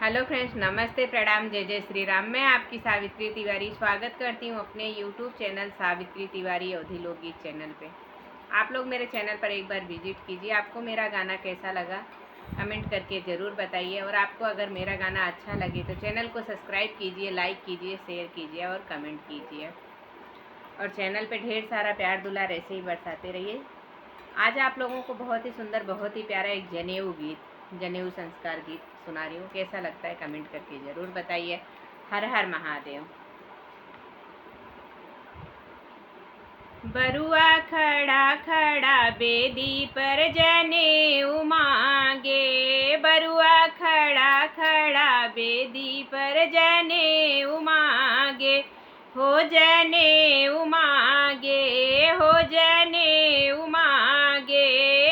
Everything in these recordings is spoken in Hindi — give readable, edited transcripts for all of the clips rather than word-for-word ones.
हेलो फ्रेंड्स, नमस्ते, प्रणाम, जय जय श्री राम। मैं आपकी सावित्री तिवारी स्वागत करती हूँ अपने यूट्यूब चैनल सावित्री तिवारी अवधी लोकगीत चैनल पे। आप लोग मेरे चैनल पर एक बार विजिट कीजिए। आपको मेरा गाना कैसा लगा कमेंट करके ज़रूर बताइए, और आपको अगर मेरा गाना अच्छा लगे तो चैनल को सब्सक्राइब कीजिए, लाइक कीजिए, शेयर कीजिए और कमेंट कीजिए, और चैनल पर ढेर सारा प्यार दुलार ऐसे ही बरसाते रहिए। आज आप लोगों को बहुत ही सुंदर, बहुत ही प्यारा एक जनेऊ गीत, जनेऊ संस्कार गीत सुना रही हूँ। कैसा लगता है कमेंट करके ज़रूर बताइए। हर हर महादेव। बरुआ खड़ा खड़ा बेदी पर जनेऊ मांगे, बरुआ खड़ा खड़ा बेदी पर जनेऊ मांगे, हो जनेऊ मांगे, हो जनेऊ मांगे,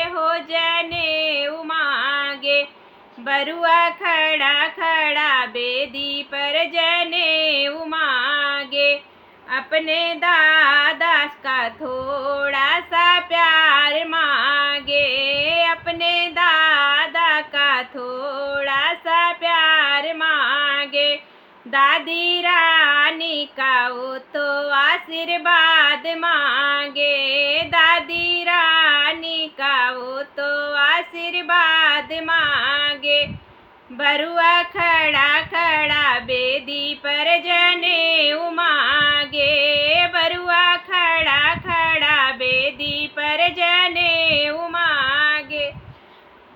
हो जनेऊ मांगे। बरुआ खड़ा खड़ा बेदी पर जनेऊ मांगे, अपने दादा का थोड़ा सा प्यार मांगे, अपने दादा का थोड़ा सा प्यार मांगे। दादी रानी का वो तो आशीर्वाद मांगे, दादी रानी का वो तो आशीर्वाद मांगे। बरुआ खड़ा खड़ा बेदी पर जनेऊ मांगे, बरुआ खड़ा खड़ा बेदी पर जनेऊ मांगे।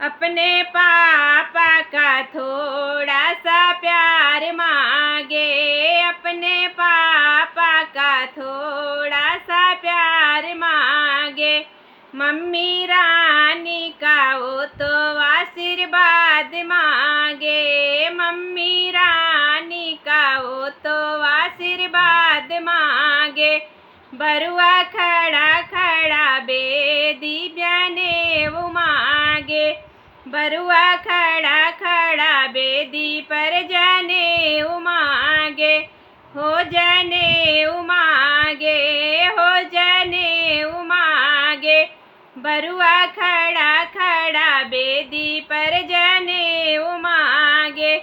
अपने पापा का थोड़ा सा प्यार मांगे, अपने पापा का थोड़ा सा प्यार मांगे। मम्मी रानी का वो तो आशीर्वाद मांगे, मम्मी रानी का वो तो आशीर्वाद मांगे। बरुआ खड़ा खड़ा बेदी जनेऊ मांगे, बरुआ खड़ा खड़ा बेदी पर जनेऊ मांगे, हो जनेऊ मांगे, हो जनेऊ मांगे। बरुआ खड़ा खड़ा बेदी पर जनेऊ मांगे,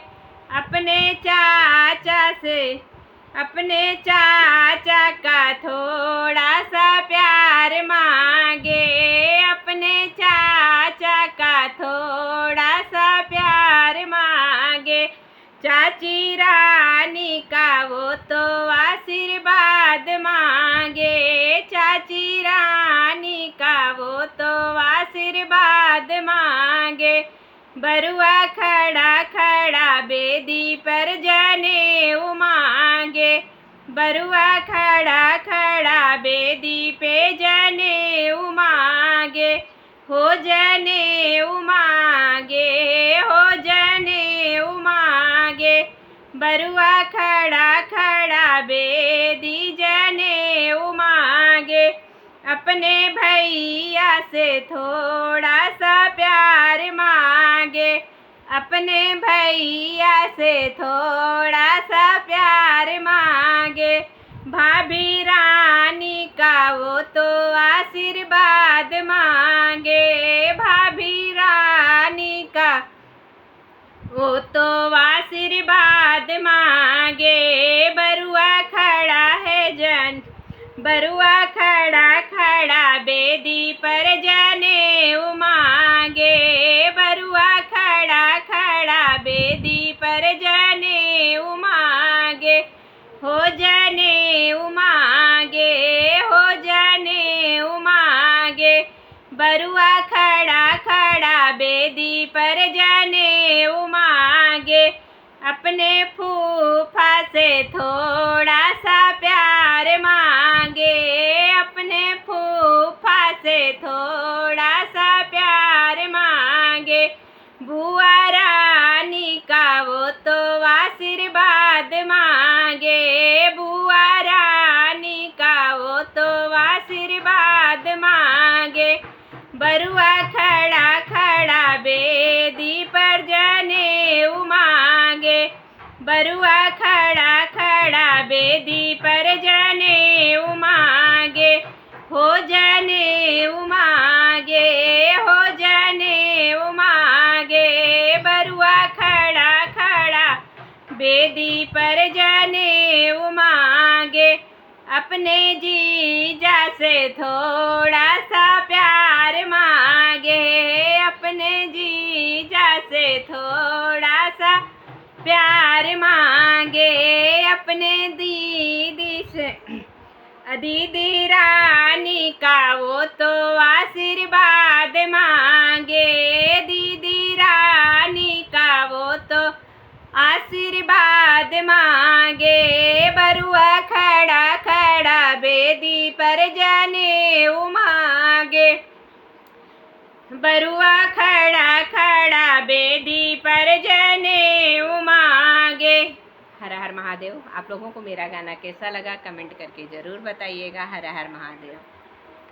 अपने चाचा से, अपने चाचा का थोड़ा सा प्यार मांगे, अपने चाचा का थोड़ा सा प्यार मांगे। चाची रानी का वो तो आशीर्वाद मांगे, चाची रानी का वो तो आशीर्वाद मांगे। बरुआ खड़ा खड़ा बेदी पर जनेऊ मांगे, बरुआ खड़ा खड़ा बेदी पे जनेऊ मांगे, हो जनेऊ मांगे, हो जनेऊ मांगे। बरुआ खड़ा खड़ा बेदी जनेऊ मांगे, अपने भैया से थोड़ा सा प्यार मांगे, अपने भैया से थोड़ा सा प्यार मांगे। भाभी रानी का वो तो आशीर्वाद मांगे, भाभी रानी का वो तो आशीर्वाद मांगे। बरुआ खड़ा है बरुआ खड़ा खड़ा बेदी पर जनेऊ मांगे, बरुआ खड़ा खड़ा बेदी पर जनेऊ मांगे, हो जनेऊ मांगे, हो जनेऊ मांगे। बरुआ खड़ा खड़ा बेदी पर जनेऊ मांगे, अपने फूफा से थोड़ा सा प्यार मांगे, अपने फूफा से थोड़ा सा प्यार मांगे। बुआ रानी का वो तो आशीर्वाद मांगे, बुआ रानी का वो तो आशीर्वाद मांगे। बरुआ खड़ा खड़ा बेदी पर जनेऊ मांगे, बरुआ खड़ा खड़ा बेदी पर जनेऊ मांगे, हो जनेऊ मांगे, हो जनेऊ मांगे। बरुआ खड़ा खड़ा बेदी पर जनेऊ मांगे, अपने जीजा से थोड़ा सा प्यार मांगे, अपने जीजा से थोड़ा सा प्यार मांगे, अपने दीदी से दीदी रानी का वो तो आशीर्वाद मांगे, दीदी रानी का वो तो आशीर्वाद मांगे। बरुआ खड़ा खड़ा बेदी पर जनेऊ मांगे, बरुआ खड़ा खड़ा बेदी पर जनेऊ मांगे। हर हर महादेव। आप लोगों को मेरा गाना कैसा लगा कमेंट करके ज़रूर बताइएगा। हर हर महादेव।